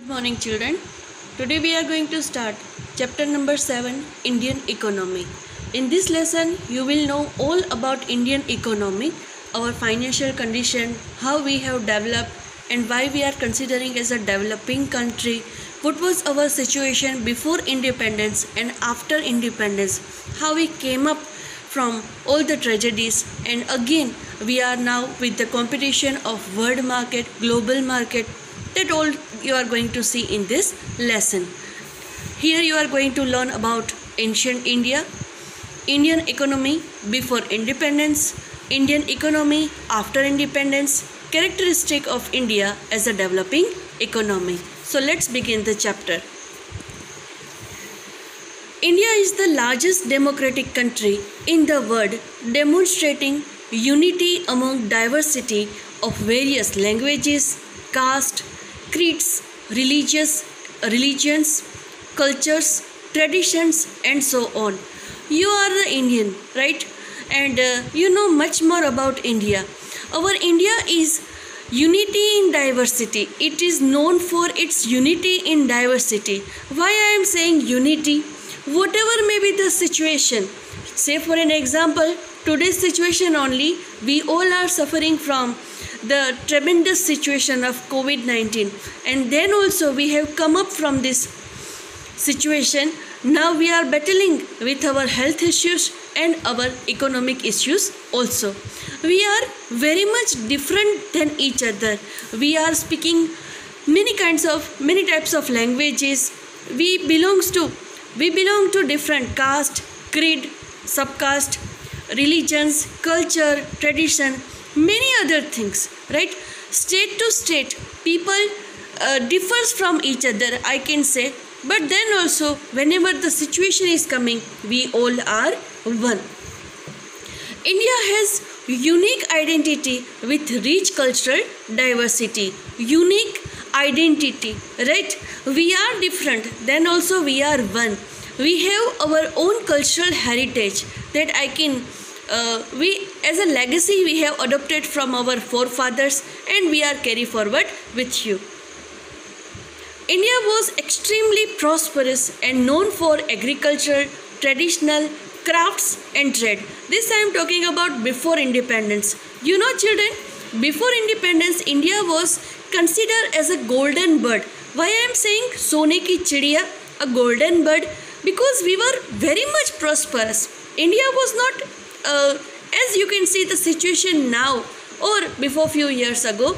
Good morning, children. Today we are going to start chapter number 7, Indian economy. In this lesson you will know all about Indian economy, our financial condition, how we have developed and why we are considering as a developing country, what was our situation before independence and after independence, how we came up from all the tragedies, and again we are now with the competition of world market, global market. That all you are going to see in this lesson. Here you are going to learn about ancient India, Indian economy before independence, Indian economy after independence, characteristic of India as a developing economy. So let's begin the chapter. India is the largest democratic country in the world, demonstrating unity among diversity of various languages, caste, creeds, religions, cultures, traditions, and so on. You are the Indian, right? And you know much more about India. Our India is unity in diversity. It is known for its unity in diversity. Why I am saying unity? Whatever may be the situation, say for an example, today's situation only, we all are suffering from the tremendous situation of COVID-19, and then also we have come up from this situation. Now we are battling with our health issues and our economic issues also. We are very much different than each other. We are speaking many types of languages. We belong to different caste, creed, subcaste, religions, culture, tradition, many other things, right? State to state, people differs from each other, I can say. But then also, whenever the situation is coming, we all are one. India has unique identity with rich cultural diversity. Unique identity, right? We are different, then also we are one. We have our own cultural heritage that we as a legacy we have adopted from our forefathers, and we are carry forward with you. India was extremely prosperous and known for agriculture, traditional crafts and trade. This I am talking about before independence. You know, children, before independence India was considered as a golden bird. Why I am saying Sone ki chidiya, a golden bird? Because we were very much prosperous. India was not as you can see the situation now or before few years ago.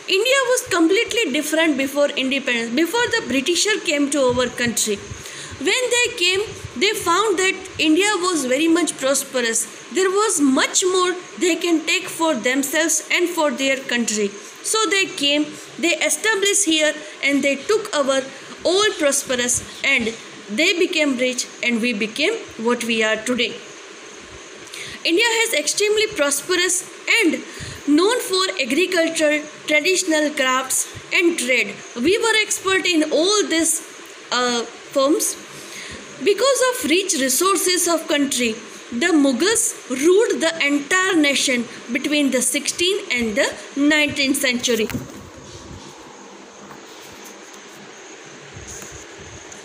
India was completely different before independence, before the Britisher came to our country. When they came, they found that India was very much prosperous. There was much more they can take for themselves and for their country. So they came, they established here, and they took our all prosperous, and they became rich, and we became what we are today. India has extremely prosperous and known for agriculture, traditional crafts and trade. We were expert in all these forms. Because of rich resources of country, the Mughals ruled the entire nation between the 16th and the 19th century.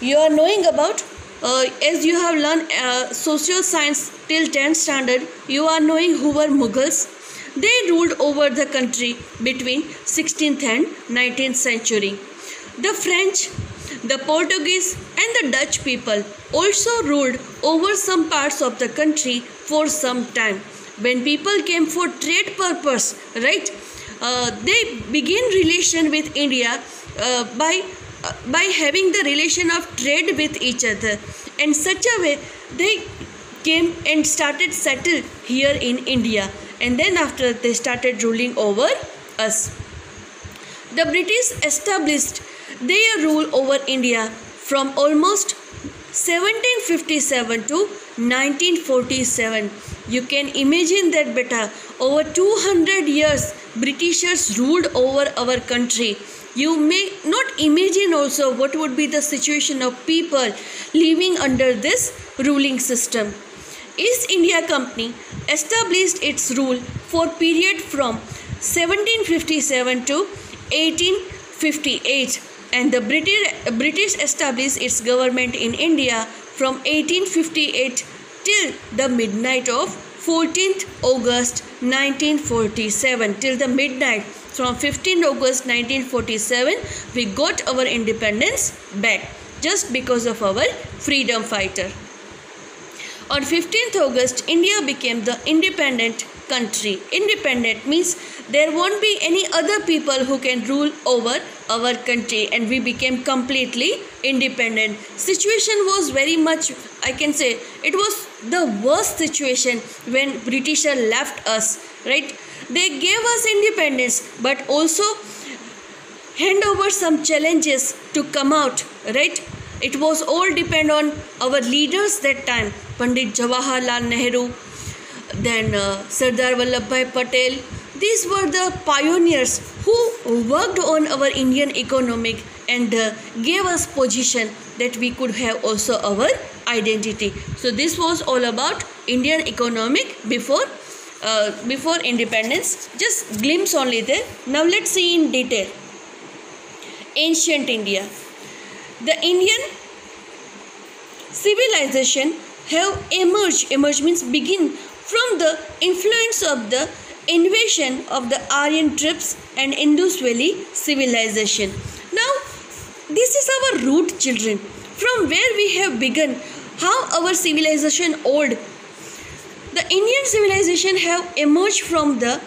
You are knowing about as you have learned social science till 10th standard, you are knowing who were Mughals. They ruled over the country between 16th and 19th century. The French, the Portuguese and the Dutch people also ruled over some parts of the country for some time. When people came for trade purpose, right, they began relation with India by having the relation of trade with each other, and such a way they came and started settle here in India, and then after they started ruling over us. The British established their rule over India from almost 1757 to 1947. You can imagine that, beta, over 200 years Britishers ruled over our country. You may not imagine also what would be the situation of people living under this ruling system. East India Company established its rule for period from 1757 to 1858. and the British established its government in India from 1858 till the midnight of 14th August 1947. Till the midnight from 15th August 1947 we got our independence back just because of our freedom fighter. On 15th August, India became the independent country. Independent means there won't be any other people who can rule over our country, and we became completely independent. Situation was very much, I can say, it was the worst situation when Britisher left us, right? They gave us independence, but also hand over some challenges to come out, right? It was all depend on our leaders that time, Pandit Jawaharlal Nehru, then Sardar Vallabhbhai Patel. These were the pioneers who worked on our Indian economic and gave us position that we could have also our identity. So this was all about Indian economic before independence. Just glimpse only there. Now let's see in detail. Ancient India. The Indian civilization have emerged means begin from the influence of the invasion of the Aryan tribes and Indus Valley civilization. Now, this is our root, children, from where we have begun, how our civilization old. The Indian civilization have emerged from the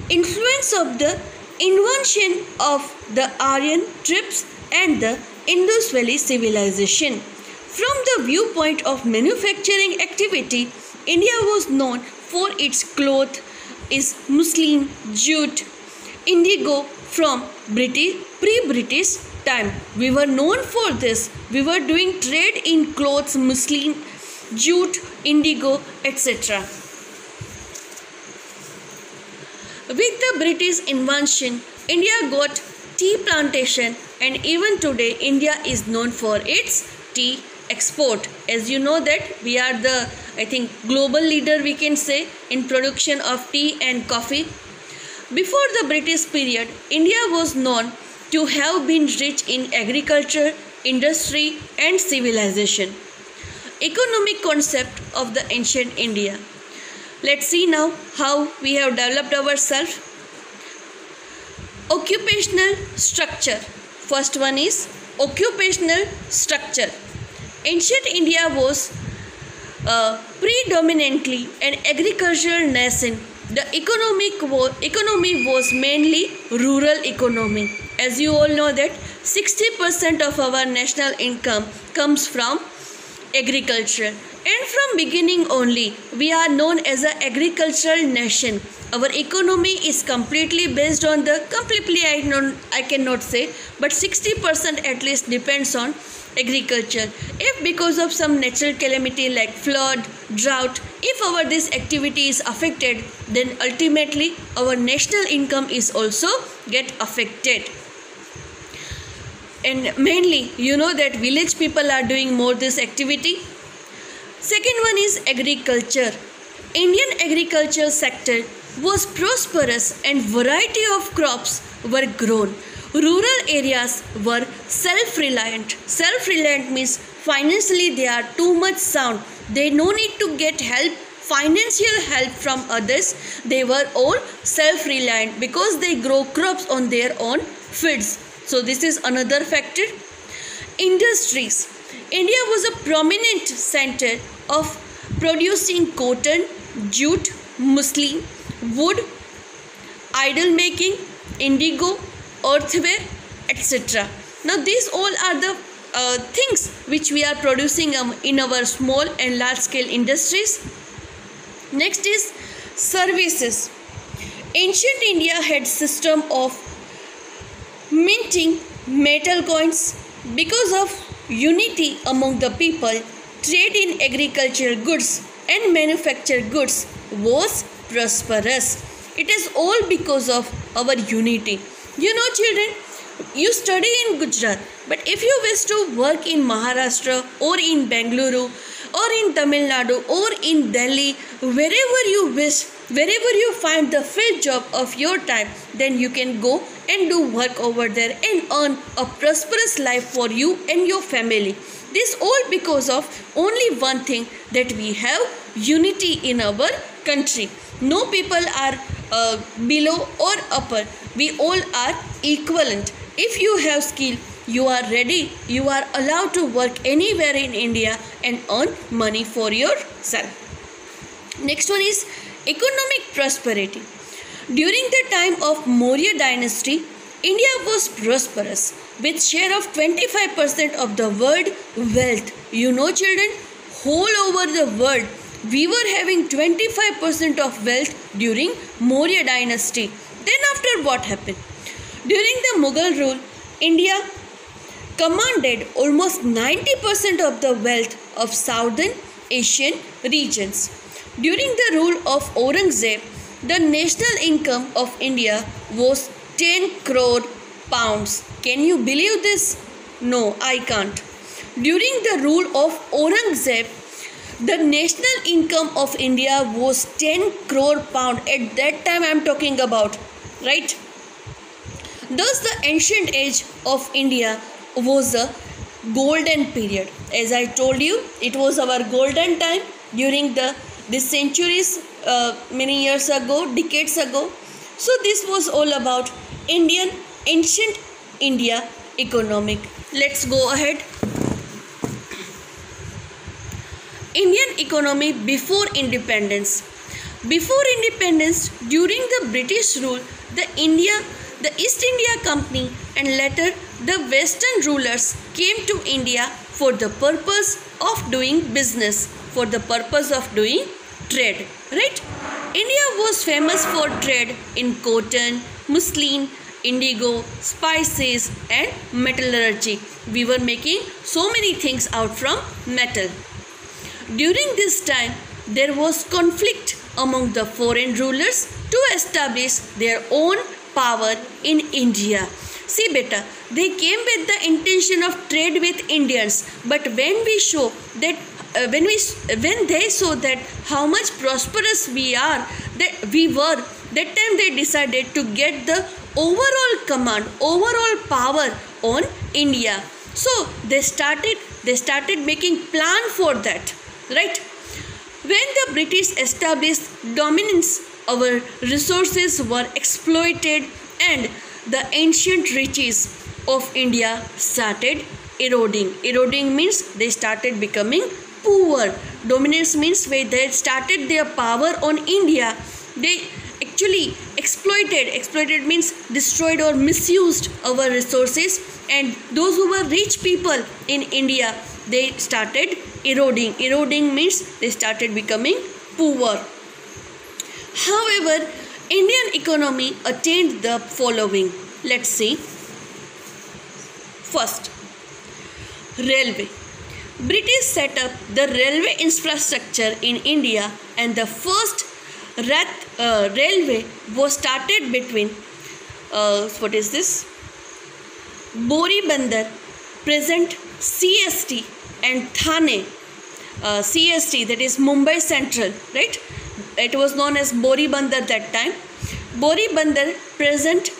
influence of the invention of the Aryan tribes and the Indus Valley civilization. From the viewpoint of manufacturing activity, India was known for its cloth, its muslin, jute, indigo from pre-British time. We were known for this. We were doing trade in clothes, muslin, jute, indigo, etc. With the British invention, India got tea plantation, and even today India is known for its tea export. As you know that we are the, I think, global leader, we can say, in production of tea and coffee. Before the British period, India was known to have been rich in agriculture, industry and civilization. Economic concept of the ancient India. Let's see now how we have developed ourselves. Occupational structure. First one is occupational structure. Ancient India was predominantly an agricultural nation. The economy was mainly rural economy. As you all know that 60% of our national income comes from agriculture, and from beginning only we are known as an agricultural nation. Our economy is completely based on the I cannot say, but 60% at least depends on agriculture. If because of some natural calamity like flood, drought, if this activity is affected, then ultimately our national income is also get affected. And mainly, you know that village people are doing more this activity. Second one is agriculture. Indian agriculture sector was prosperous and variety of crops were grown. Rural areas were self-reliant. Self-reliant means financially they are too much sound. They no need to get help, financial help from others. They were all self-reliant because they grow crops on their own fields. So this is another factor. Industries. India was a prominent center of producing cotton, jute, muslin, wood, idol making, indigo, earthware, etc. Now these all are the things which we are producing in our small and large scale industries. Next is services. Ancient India had system of minting metal coins. Because of unity among the people, trade in agricultural goods and manufactured goods was prosperous. It is all because of our unity. You know, children, you study in Gujarat, but if you wish to work in Maharashtra or in Bengaluru or in Tamil Nadu or in Delhi, wherever you wish, wherever you find the field job of your time, then you can go and do work over there and earn a prosperous life for you and your family. This all because of only one thing, that we have unity in our country. No people are below or upper. We all are equivalent. If you have skill, you are ready, you are allowed to work anywhere in India and earn money for yourself. Next one is economic prosperity. During the time of Maurya dynasty, India was prosperous with share of 25% of the world wealth. You know children, whole over the world we were having 25% of wealth during Maurya dynasty. Then after what happened? During the Mughal rule, India commanded almost 90% of the wealth of southern Asian regions. During the rule of Aurangzeb, the national income of India was 10 crore pounds. Can you believe this? No, I can't. During the rule of Aurangzeb, the national income of India was 10 crore pound. At that time I am talking about, right? Thus the ancient age of India was a golden period. As I told you, it was our golden time during this centuries, many years ago, decades ago. So this was all about ancient India economic. Let's go ahead. Indian economy before independence. Before independence, during the British rule, the East India Company and later the Western rulers came to India for the purpose of doing business, for the purpose of doing trade, right? India was famous for trade in cotton, muslin, indigo, spices and metallurgy. We were making so many things out from metal. During this time, there was conflict among the foreign rulers to establish their own power in India. See beta, they came with the intention of trade with Indians, but when we show that when they saw that how much prosperous we are, that time they decided to get the overall command, overall power on India. So they started making plan for that, right? When the British established dominance, our resources were exploited and the ancient riches of India started eroding. Eroding means they started becoming poor. Dominance means when they started their power on India, they actually exploited means destroyed or misused our resources, and those who were rich people in India, they started eroding means they started becoming poor. However, Indian economy attained the following. Let's see. First, railway. British set up the railway infrastructure in India, and the first railway was started between Boribandar, present CST, and Thane, CST, that is Mumbai Central, right? It was known as Boribandar that time. Boribandar, present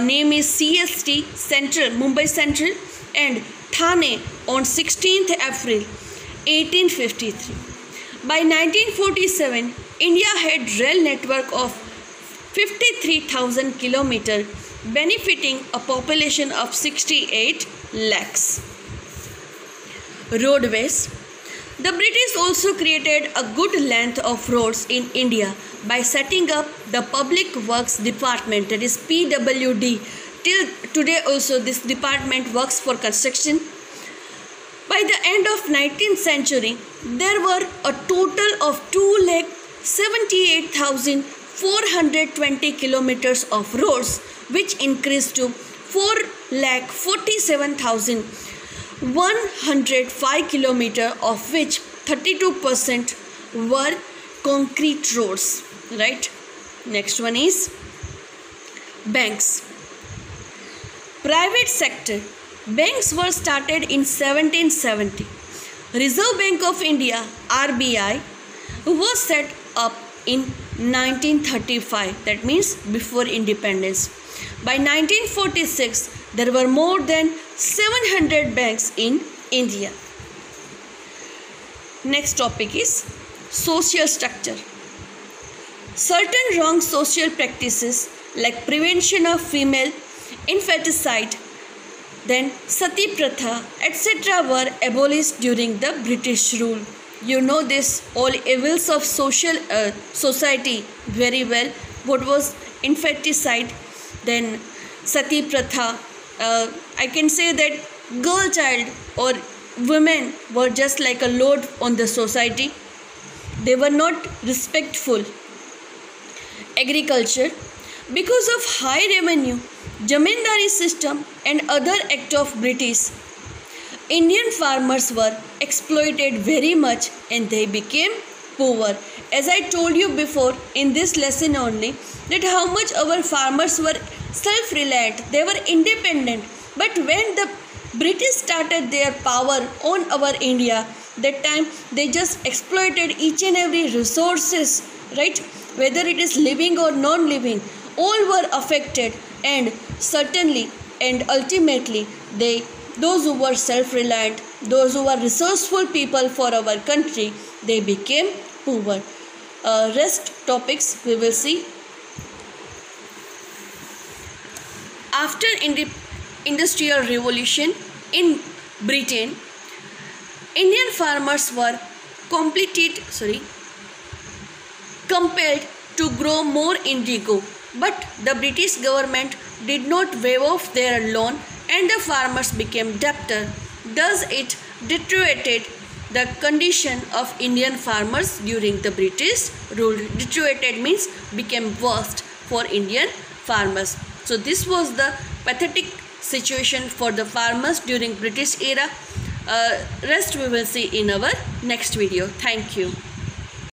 name is CST, Central, Mumbai Central, and Thane on 16th April 1853. By 1947, India had rail network of 53,000 km, benefiting a population of 68 lakhs. Roadways. The British also created a good length of roads in India by setting up the Public Works Department, that is PWD. Till today also this department works for construction. By the end of 19th century, there were a total of 278,420 kilometers of roads, which increased to 4,47,105 kilometers, of which 32% were concrete roads, right? Next one is banks. Private sector. Banks were started in 1770. Reserve Bank of India, RBI, was set up in 1935. That means before independence. By 1946, there were more than 700 banks in India. Next topic is social structure. Certain wrong social practices like prevention of female infanticide, then sati pratha, etc. were abolished during the British rule. You know this all evils of society very well. What was infanticide, then sati pratha. I can say that girl child or women were just like a load on the society. They were not respectful. Agriculture. Because of high revenue, zamindari system and other act of British, Indian farmers were exploited very much and they became poor. As I told you before in this lesson only, that how much our farmers were self-reliant, they were independent. But when the British started their power on our India, that time they just exploited each and every resources, right? Whether it is living or non-living, all were affected, and certainly and ultimately those who were self-reliant, those who were resourceful people for our country, they became poor. Rest topics we will see. After industrial revolution in Britain, Indian farmers were compelled to grow more indigo, but the British government did not waive off their loan and the farmers became debtor. Thus it deteriorated the condition of Indian farmers during the British rule. Deteriorated means became worst for Indian farmers. So this was the pathetic situation for the farmers during British era. Rest we will see in our next video. Thank you.